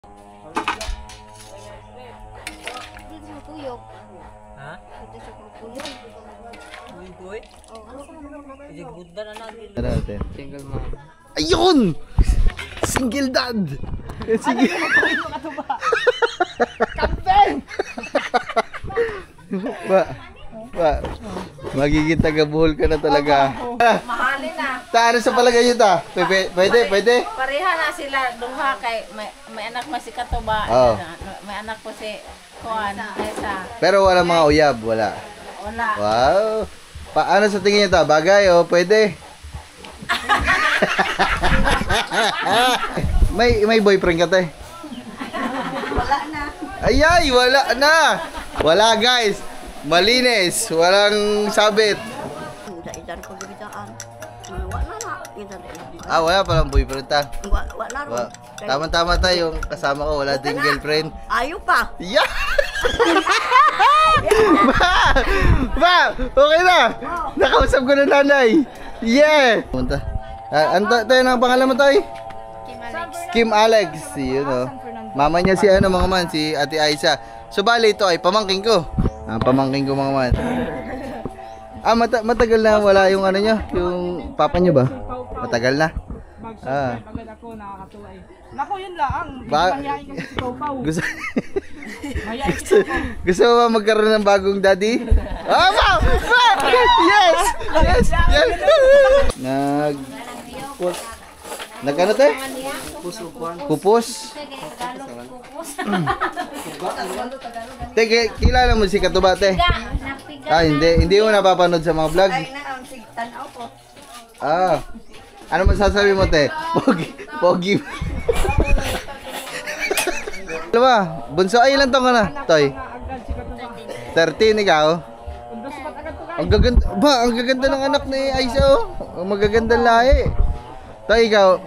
Dito sa kuyog. Ha? Dito sa kuyog. Uy, Oh, ano sa mga Ijig budda na natin. Ano natin? Single mom. Ayun! Single dad! Sige. Ba, magiging taga-buhol ka na talaga. Mahalin na. Ano sa palagay nyo ta? Pwede? Pareha na sila duha kay may anak mo si Katuba. Oo. May anak po si Juan. Esa. Pero wala mga uyab, wala. Wala. Wow! Paano sa tingin nyo ta? Bagay o pwede? may boyfriend ka te? Wala na. Ayay, wala na! Wala guys! Malinis! Walang sabit! Idan ko bibitaan. Wala na. Idan. Wala palang boyfriend ta. Wala ron. Tama-tama tayo, yung kasama ko wala din girlfriend. Ayaw pa. Yeah! Ba! Okay na! Nakausap ko na nanay! Yeah! Punta. Tayo ng pangalan mo tayo? Kim Alex. Yun o. Mama niya si mga man, si Ate Aiza. So bali ito ay pamangking ko. Pamangking ko mga man. Matagal na wala yung ano niya, yung papa niyo ba? Matagal na. Agad ako, nakakatuwa eh. Naku, yun lang. Mahihain kasi si Pau-Pau. Gusto Mahihain si Pau-Pau. Gusto mo ba magkaroon ng bagong daddy? Ma! Yes! Yes! Yes! Nag-ano tayo? Kupos. Teke, kilala mo si Katuba, te? Hindi mo napapanood sa mga vlog? Tanaw ko. Ano masasabi mo, te? Pogi. Ano ba? Bunso, ay ilan taon ka na, Toy? 13, ikaw? Ang gaganda, ang gaganda ng anak ni Aiza, oh. Ang magaganda lahi. Toy, ikaw,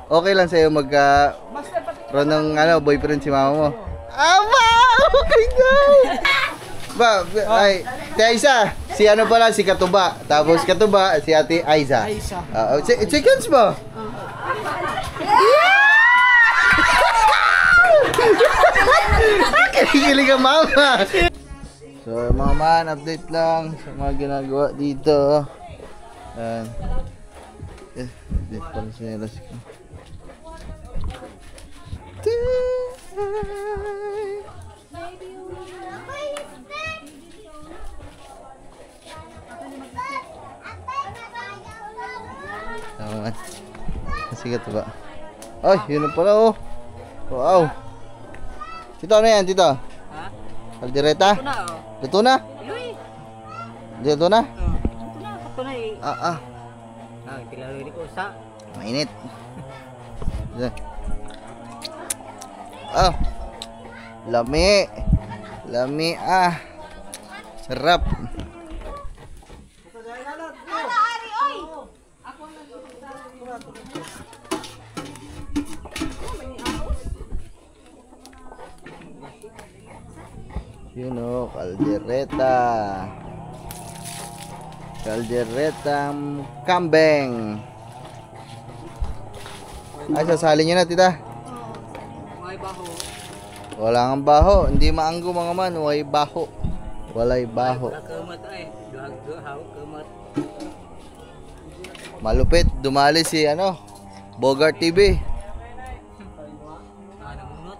okay lang sa'yo magkaroon ng boyfriend si mama mo? Okay na! Te Aiza, si pala, si Katuba. Tapos Katuba, si Ate Aiza. Chickens mo? Kikilig ang mama. So mga man, update lang sa mga ginagawa dito. Dito pala sinelas ko. Tama. Sigat ba? Ay, yun na pala oh. Wow. Tito, ano yan, tito? Ha? Kaldereta? Ito na oh. Luto na? Iloy. Luto na? Ito na eh. Tilaloy ko sa. Mainit. Lami. Lami Sarap. Yun o, kaldereta. Kalderetang kambing. Ay, sasali nyo na, tita. May baho. Wala nga baho. Hindi maanggo mga man. Walay baho. Walay baho. Kamat ay. Duhag kamat. Malupit. Dumali si Bogart TV. Namunot.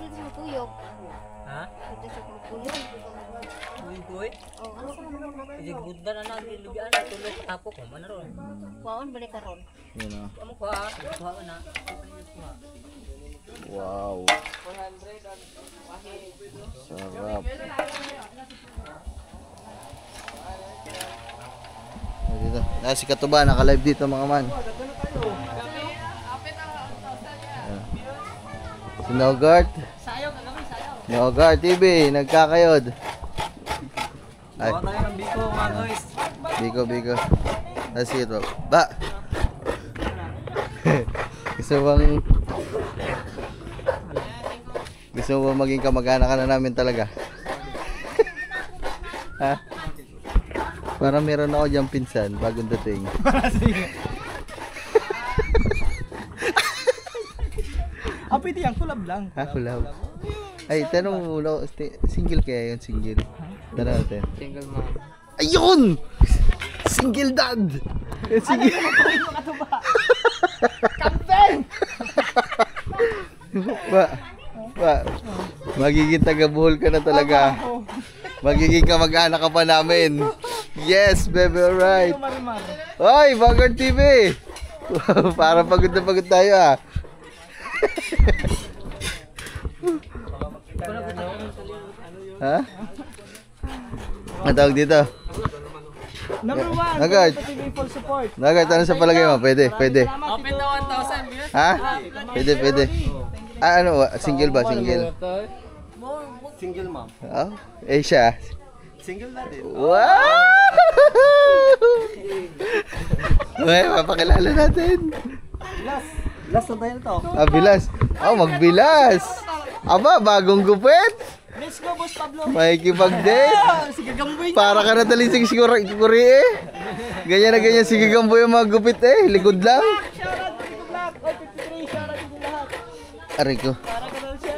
Dito sa kuyog. Ha? Dito sa kuyog. Uy. Oh, ano sa mga Ijig budda na natin. Lubian na tulog. Tapok mo. Mana ron? Kuwaon balik ka ron. Yun o. Amo ko ha. Kuha ka na. Wow. Sarap. Dito. Si Katuba, naka-live dito mga man. Si Nogart. Nogart TV, nagkakayod. Ay. Kuha tayo ng biko mga guys. Biko. That's it, bro. Ba! Gusto mo ba maging kamag-anak ka na namin talaga? Ha? Para meron ako diyang pinsan bagong dating. pwede yan, collab lang. Ha, kulab. Ay, tanong mo muna, single kaya yun, single. Tanong natin. Single mom. Ayun! Single dad! Single. Camping! Ba, magiging taga-Bohol ka na talaga. Magiging kamag-anak ka pa namin. Yes, baby, alright. Marimar. Hoy, Bagar TV! Para pagod na pagod tayo ah. Ha? Ang tawag dito? Number 1, Agad. TV full support. Nagay, ano sa palagay mo? Pwede, pwede. Open to 1,000 views. Ha? Pwede, pwede. Ah, ano? Single ba? Single? Single mom. Oh, eh siya. Single na din. Wow! Uy, mapakilala natin. Last na tayo na to. Ah, bilas. Oh, magbilas. Aba, bagong gupit. Let's go, Boss Pablo. Makikipag-date. Sige, gamboy na. Para ka na talising si Kuri eh. Ganyan na ganyan, sige gambo yung mga gupit eh. Likod lang. Shoutout to the Black. O, 53, shoutout to lahat. Aray ko. Para ka daw siya,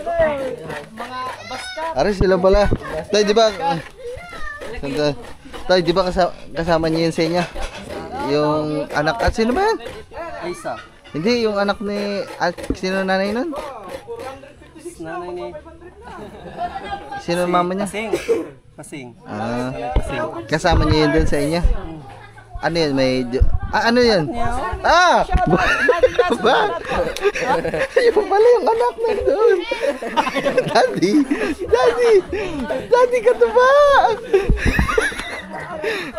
mga baskat. Aray sila pala. Tay, di ba? Tay, di ba kasama niyo yun sa inyo? Yung anak, at sino ba yan? Isa. Hindi, yung anak ni, sino nanay nun? Nanay ni Sino ang mama niya? Pasing. Pasing. Ah, kasama niyo yun dun sa inyo? Ano yun? May... ano yun? Ah! Ba? Yung pala yung anak na doon. Daddy! Daddy! Daddy ka to ba?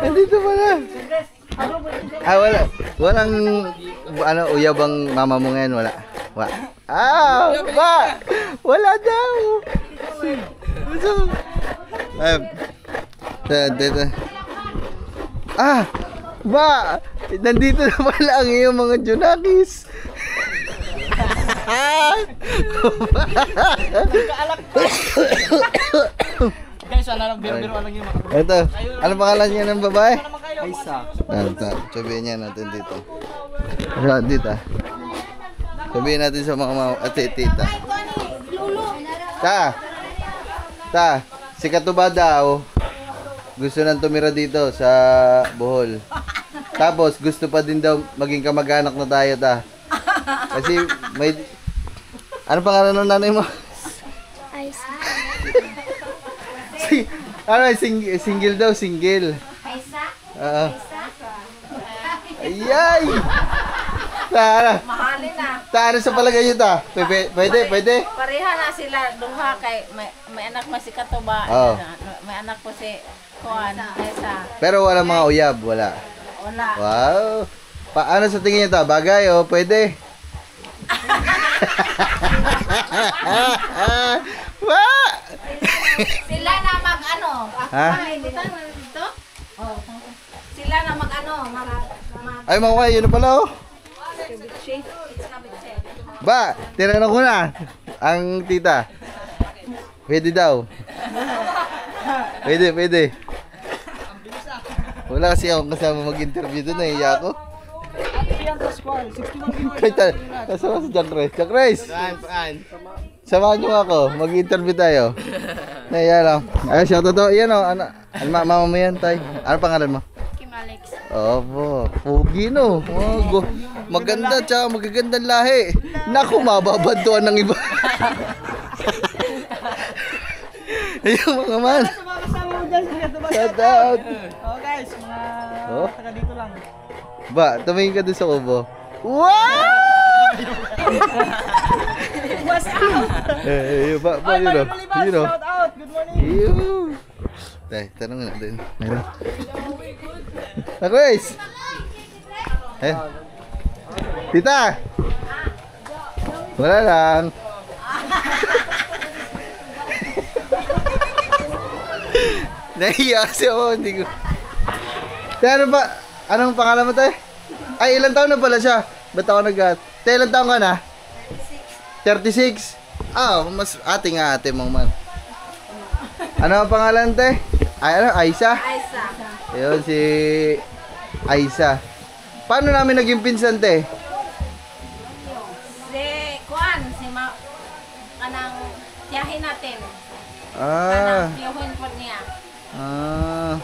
Nandito pala. Ah, wala. Walang... ano, uyabang mama mo ngayon? Wala. Ah! Ba! Wala daw! Dito. Ah! Ba! Nandito na pala ang iyong mga Junakis. Guys, ano lang, biro-biro lang yung mga. Ito. Ano pangalan niya ng babae? Isa. Ito. Sabihin niya natin dito. Dito. Sabihin natin sa mga tita. Ta, si Katuba daw gusto nang tumira dito sa Bohol. Tapos gusto pa din daw maging kamag-anak na tayo ta. Kasi may... Ano pangalan ng nanay mo? Aisa. Single daw, single. Aisa? Oo. Ayay! Ta, Mahalin na. ano sa palagay niyo ta? Pwede? Pareha na sila duha kay may anak mo si Katuba. Oo. May anak po si Juan. Esa. Pero wala mga uyab, wala. Wala. Wow! Paano sa tingin niyo ta? Bagay o pwede? Sila na mag-ano. Ha? Dito? Oh. Sila na mag-ano. Ay, mga yun na pala oh. Ba, tinanong ko na ang tita. Pwede daw. Pwede. Wala kasi akong kasama mag-interview doon, nahiya ako. Ian Pascual, 61 viewers. Kahit kasama si Jack Rice. Jack Rice! Samahan nyo ako, mag-interview tayo. Nahiya lang. Ay, shoutout to. Iyan o, mama mo yan, tay. Ano pangalan mo? Kim Alex. Opo, pogi no. Oh, maganda tsaka magagandang lahi. Naku, mababantuan ng iba. Ayun mga man. Sa mga kasama mo dyan, sige, diba? Shout out. Oh guys, mga taga dito lang. Ba, tumingin ka doon sa kubo. Wow! What's out? Ba, yun o. Yun o. Shout out, good morning. Yun. Tanong natin. Meron. Chris! Eh. Tita! Wala lang. Nahiya kasi ako, hindi ko. Ano ba? Anong pangalan mo tayo? Ay, ilang taon na pala siya? Ba't ako ilang taon ka na? 36? Ah, mas ate nga ate mong man. Ano ang pangalan te? Ay, ano? Aisa? Aisa. Ayun, si Aisa. Paano namin naging pinsan te? Si Juan, kanang tiyahin natin. Ah. Kanang tiyuhin po niya. Ah.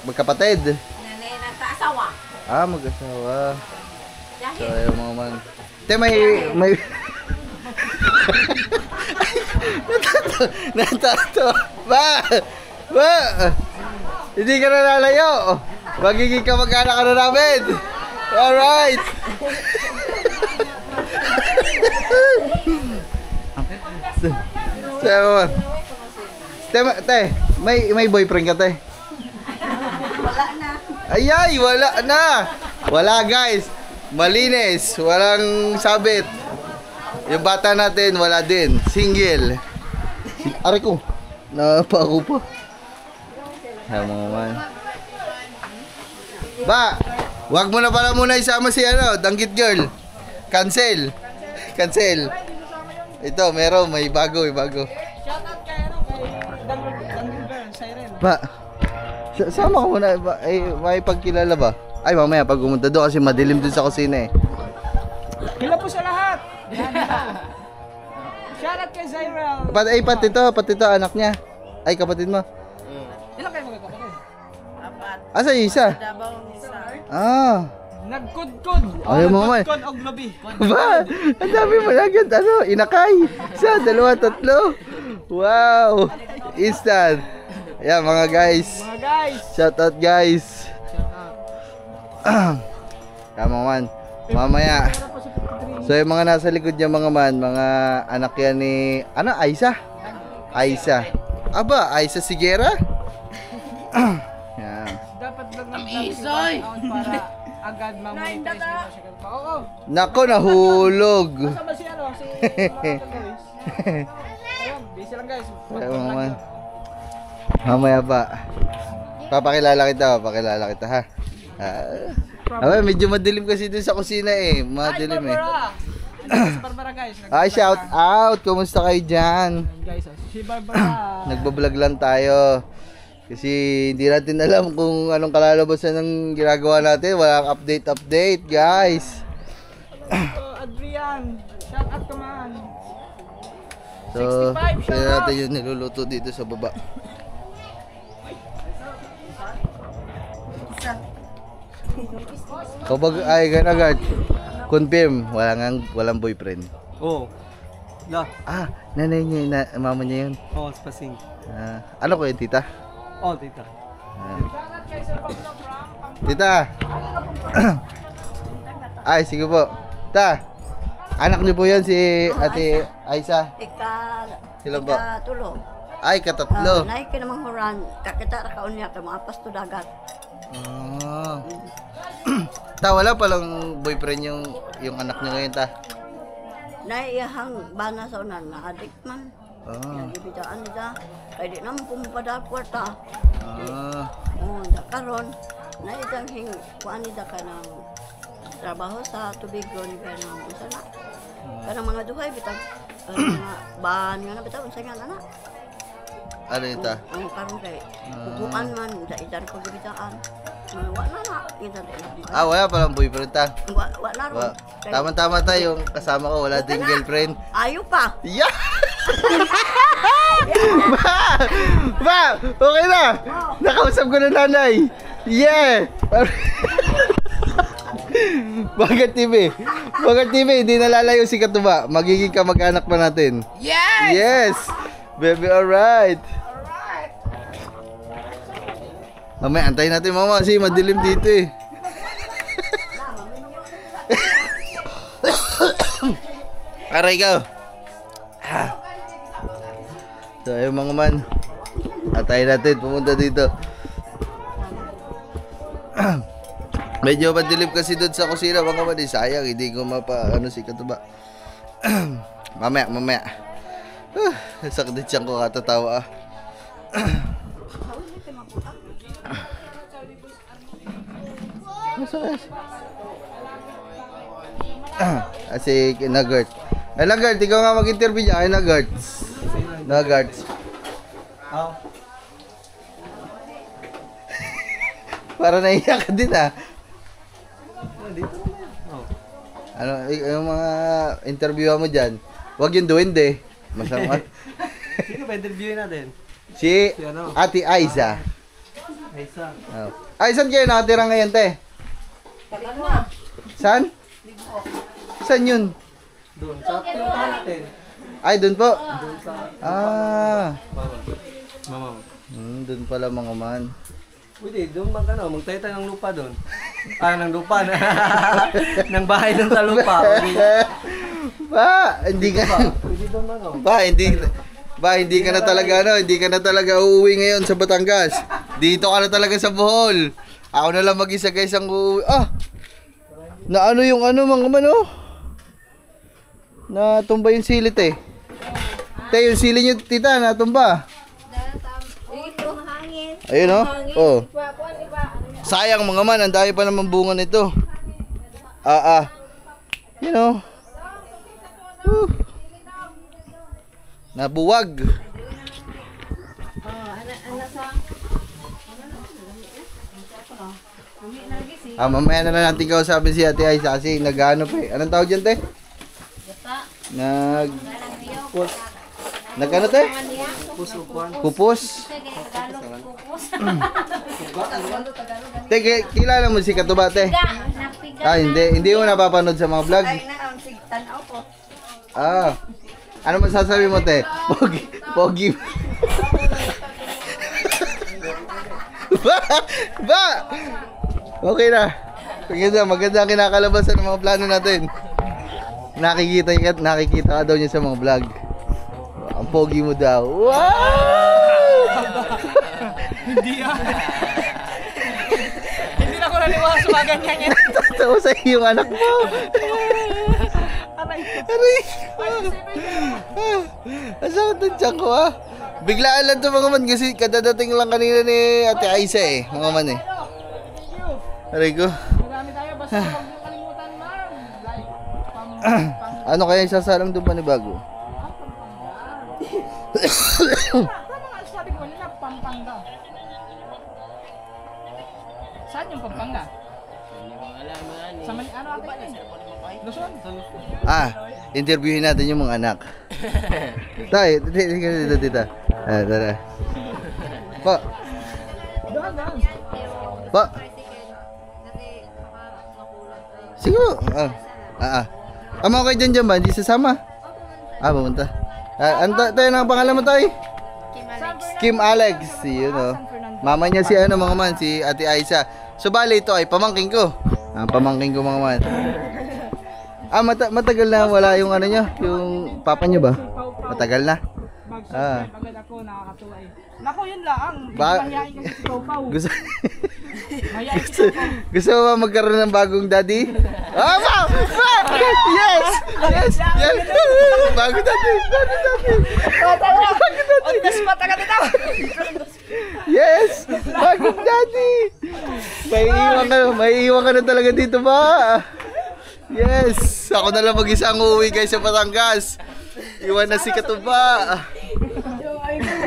Magkapatid. Nanay nagkaasawa. Ah, mag-asawa. So, Tiyahin. ayun mga man. Te, may... Natato. Ba! Ba! Hindi ka na lalayo. Magiging kamag-anak ka na namin. Alright. So, te, may boyfriend ka, te? Wala na. Ayay, wala na. Wala, guys. Malinis. Walang sabit. Yung bata natin, wala din. Single. Aray ko. Napa ako pa. Ay, mga man. Ba, wag mo na pala muna isama si Danggit Girl. Cancel. Cancel. Ito, meron. May bago, may bago. Shoutout kay Danggil Girl, Siren. Ba, sama ko muna. May pagkilala ba? Ay, mamaya pag pumunta doon kasi madilim doon sa kusina eh. Kila po sa lahat. Shoutout kay Zyrel. Pati to, anak niya. Ay, kapatid mo. Ilan kayo magkakapatid? Asa yung isa? Dabaw isa. Ah. Nagkudkod. Ayaw mo, man. Nagkudkod og labi. Ba, ang dami mo na agad, inakay. Isa, dalawa, tatlo. Wow. Instant. Ayan, mga guys. Mga guys. Shout out, guys. Tama man. Mamaya. So, yung mga nasa likod niya, mga man, mga anak yan ni, Aisa? Aisa. Aba, Aisa Sigera? Yan. Dapat lang ng Isoy para agad ma-monetize nito siya. Oo. Nako, nahulog. Kasama si guys. Ayun, busy lang guys. Ay, mga man. Mamaya pa. Papakilala kita, ha? Medyo madilim kasi dun sa kusina eh. Madilim eh. Barbara guys. Ay, shout out! Kumusta kayo dyan? Guys, si Barbara. Nagbablog lang tayo. Kasi hindi natin alam kung anong kalalabasan ng ginagawa natin. Walang update, guys. Adrian, shout out ka man. So, 65, tignan natin yung niluluto dito sa baba. Kapag ay agad confirm, walang boyfriend. Oo. La. Ah, nanay niya, mama niya yun. Oo, spasing. Ano ko yun, tita? Oo, tita. Tita! Ay, sige po. Ta, anak niyo po yan si Ate Aisa. Ilan po? Tulo. Ay, katatlo. Naik ka namang huran. Kakita ra kaon niya. Maapas to dagat. Ah. Ta, wala palang boyfriend yung anak niyo ngayon, ta? Naiyahang bana sa unan. Na-addict man. Ah. Ibitaan nila. Kaya di naman pumunta kwarta. Ah. Karon, naitang kuan nila ka ng trabaho sa Tubigon kaya ng usa na. Kanang mga duhay bitag mga ban nga na bitaw unsa nga na. Ano yun, ta? Ang karon kay kukuan man sa idan ko gibitaan. Wa na idan na. Wala palang boyfriend, ta? Wa na ron. Tama-tama ta, yung kasama ko, wala ding girlfriend. Ayo pa. Yeah! Ba! Okay na! Nakausap ko na nanay! Yeah! Bagat TV, hindi nalalayo si Katuba. Magiging kamag-anak pa natin. Yes! Yes! Baby, alright! Mamaya, antayin natin mama kasi madilim dito eh. Aray ka! So, ayun mga man. Antayin natin, pumunta dito. Medyo madilim kasi doon sa kusina mga man. Sayang, hindi ko si Katuba. Mamaya. Sakit din siyang ko katatawa. Kasi Nagart. Ay Nagart, ikaw nga mag-interview niya. Ay Nagart. Oo. Para naiyak ka din Dito naman. Oo. Ano, yung mga interview mo dyan? Wag yung duwende. Masama. Sino ba interviewin natin? Si ano? Ate Aiza. Isa. Oh. Ay, saan kayo nakatira ngayon, te? Saan? Saan yun? Doon. Sa pinuntahan natin. Ay, doon po. Doon sa... Mama. Doon pala mga man. Pwede, doon magtayo tayo ng lupa doon. Ng lupa na. Ng bahay doon sa lupa. Ba, hindi ka. Pwede doon Hindi ka na talaga hindi ka na talaga uuwi ngayon sa Batangas. Dito ka na talaga sa Bohol. Ako na lang mag-isa guys ang uuwi. Na ano yung mga man oh. Natumba yung silit eh. Te, yung sili niyo tita, natumba. Ayun oh. Oh. Sayang mga man, ang dami pa naman bunga nito. You know. Nabuwag. Mamaya na lang natin kausapin si Ate Aiza kasi nag-ano pa eh. Anong tawag dyan, te? Nag-ano, te? Kupos. Te, kilala mo si Katuba, te? Hindi mo napapanood sa mga vlog? Ano masasabi mo, te? Pogi. Ba! Okay na. Maganda ang kinakalabasan ng mga plano natin. Nakikita ka daw niya sa mga vlog. Ang pogi mo daw. Wow! Hindi Hindi na ako naniwala sa mga ganyan yan. Totoo sa iyong anak mo. Aray. Ang sakit ng tiyan ko Biglaan lang to mga man kasi kadadating lang kanina ni Ate Aiza eh. Mga man eh. Aray ko. Marami tayo, basta huwag mo kalimutan man. Like, Ano kaya isasalang doon pa ni Bago? tama nga sabi ko nila, Pampanga. Saan yung Pampanga? Sa ano ate yun? Luzon? Interviewin natin yung mga anak. Tay, tita. Tara. Pa. Pa. Sige mo. Ama kayo dyan ba? Hindi sasama? Pumunta. Tayo na ang pangalan mo tayo? Kim Alex. Yun o. Mama niya si mga man, si Ate Aiza. So bali ito ay pamangking ko. Pamangking ko mga man. Matagal na wala yung ano niya, yung papa niya ba? Matagal na. Agad ako, nakakatuwa eh. Naku, yun lang. Mahihain kasi si Pau-Pau. Mahihain si Pau-Pau. Gusto mo ba magkaroon ng bagong daddy? Ma! Yes! Bagong daddy! On the spot agad ito! Yes! Bagong daddy! May iwan ka na talaga dito ba? Yes! Ako na lang mag-isang uuwi guys sa Batangas. Iwan na si Katuba.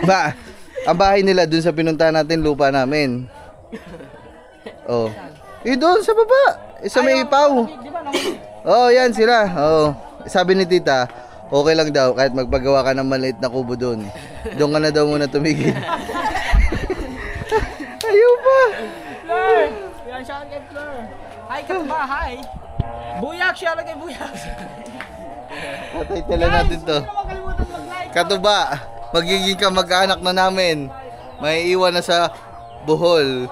Ba, ang bahay nila dun sa pinuntahan natin, lupa namin. Oh. Doon sa baba. Sa may ipaw. Yan sila. Sabi ni tita, okay lang daw kahit magpagawa ka ng maliit na kubo doon. Doon ka na daw muna tumigil. Ayaw pa. Fleur! Yan siya kay Fleur. Hi Katuba, hi! Buyak siya lang kay Buyak. Patay tala natin to. Hindi naman kalimutan mag-like. Katuba, magiging kamag-anak na namin. May iwan na sa Bohol.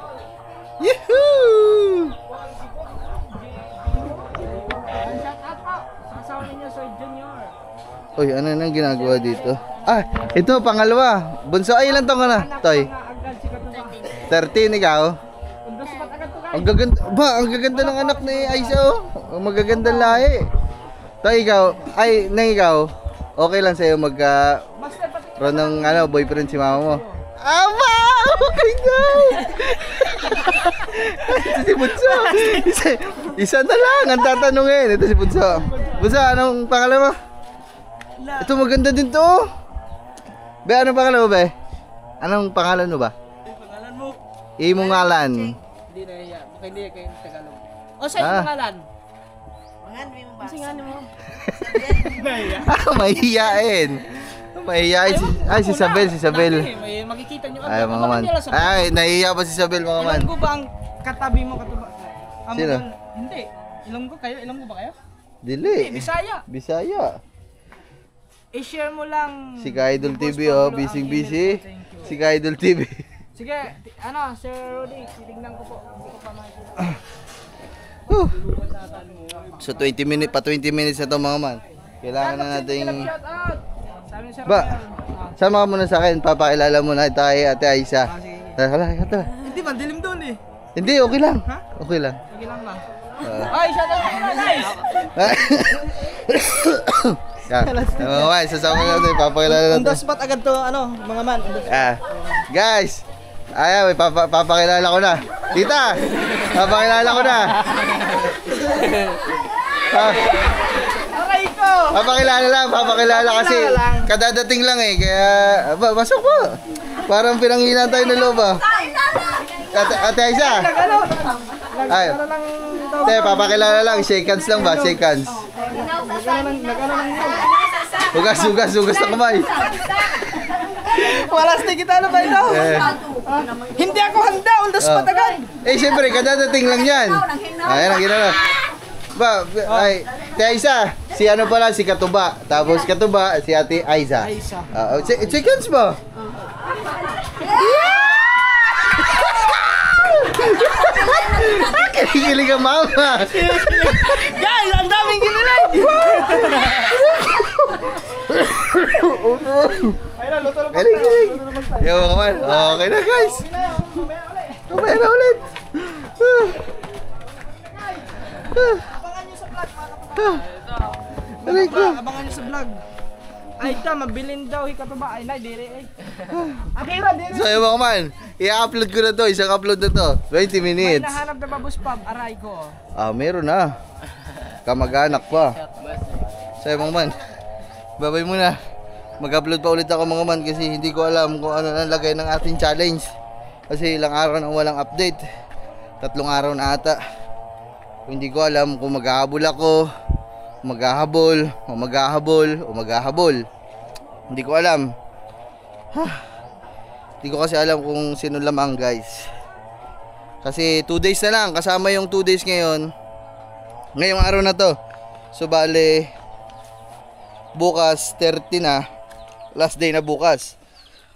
Yehoo! Shout out po sa asawa ninyo, Sir Junior. Uy, ano nang ginagawa dito? Ito, pangalawa. Bunso, ay ilan taon ka na, Toy? Agad si Katuba. 13, ikaw? Undos ba't agad to guys? Ang gaganda ng anak ni Aiza, Ang magagandang lahi. Toy, ikaw, okay lang sa'yo Master pati ron ng boyfriend si mama mo? Okay daw! Ito si Bunso. Isa na lang ang tatanungin. Ito si Bunso. Bunso, anong pangalan mo? Ito maganda din to. Be, anong pangalan mo, be? Anong pangalan mo ba? pangalan mo. Imo ngalan. Hindi na iya. Baka hindi kayo Tagalog. O sa'yo pangalan? Singan mo. Mahihiyain. Mahihiyain si Isabel, si Isabel. May makikita nyo. Ay, mga man. Ay, nahihiya pa si Isabel, mga man. Ilonggo ba ang katabi mo katuba? Sino? Hindi. Ilonggo kayo? Ilonggo ba kayo? Dili. Bisaya. Bisaya. I-share mo lang. Si Ka-Idol TV, oh, busy. Si Ka-Idol TV. Sige, Sir Rudy, titignan ko po. Hindi ko pa makikita. So 20 minutes na to, mga man. Kailangan na nating... Shout out! Sabi ni Sir Ba, Romel. sama ka muna sa akin, papakilala muna tayo Ate Aisa. Sige. Tara. Hindi man, dilim doon eh. Hindi, okay lang. Ha? Okay lang. Sige lang ba? Ay, shout out mo na, guys! Yan. Mga man, sasama natin, papakilala On the natin. spot agad to, mga man. Guys, ayan, may papakilala ko na. Tita, papakilala ko na. Aray ko! Papakilala kasi kadadating lang eh. Kaya, pasok po. Parang pinanghinan tayo ng loob ah. Ate Aisa. Ay, te, papakilala lang. Shake hands lang ba? Shake hands. Hugas na kamay. Walas na kita na ba ito? Hindi ako handa, on the spot agad. Eh, siyempre, kadadating lang yan. Ayan ang ginawa. Ay, Ate Aisa, si ano pala, si Katuba. Tapos Katuba, si Ate Aisa. Shake hands mo. Kinikilig ang mama. Guys, ang daming ginilig! Kinikilig. Yo, kaman. Okay na, guys. Kumaya na ulit. Abangan nyo sa vlog. Ay, mabilin daw, hikatuba. Ay, diri eh. Akira, diri. So, yung mga man, i-upload ko na to. Isang upload na to. 20 May minutes. nahanap na babus pub, aray ko. Meron na. Kamag-anak pa. So, yung mga man, babay muna. Mag-upload pa ulit ako, mga man, kasi hindi ko alam kung ano na lagay ng ating challenge. Kasi ilang araw na walang update. 3 araw na ata. Hindi ko alam kung maghahabol ako, maghahabol. Hindi ko alam. Hindi ko kasi alam kung sino lamang, guys. Kasi 2 days na lang, kasama yung 2 days ngayon. Ngayong araw na to. So bale, bukas 30 na. Last day na bukas.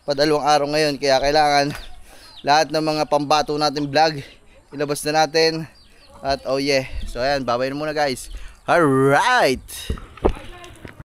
Padalawang araw ngayon, kaya kailangan lahat ng mga pambato natin vlog ilabas na natin. At oh yeah. So ayan, babay na muna, guys. Alright.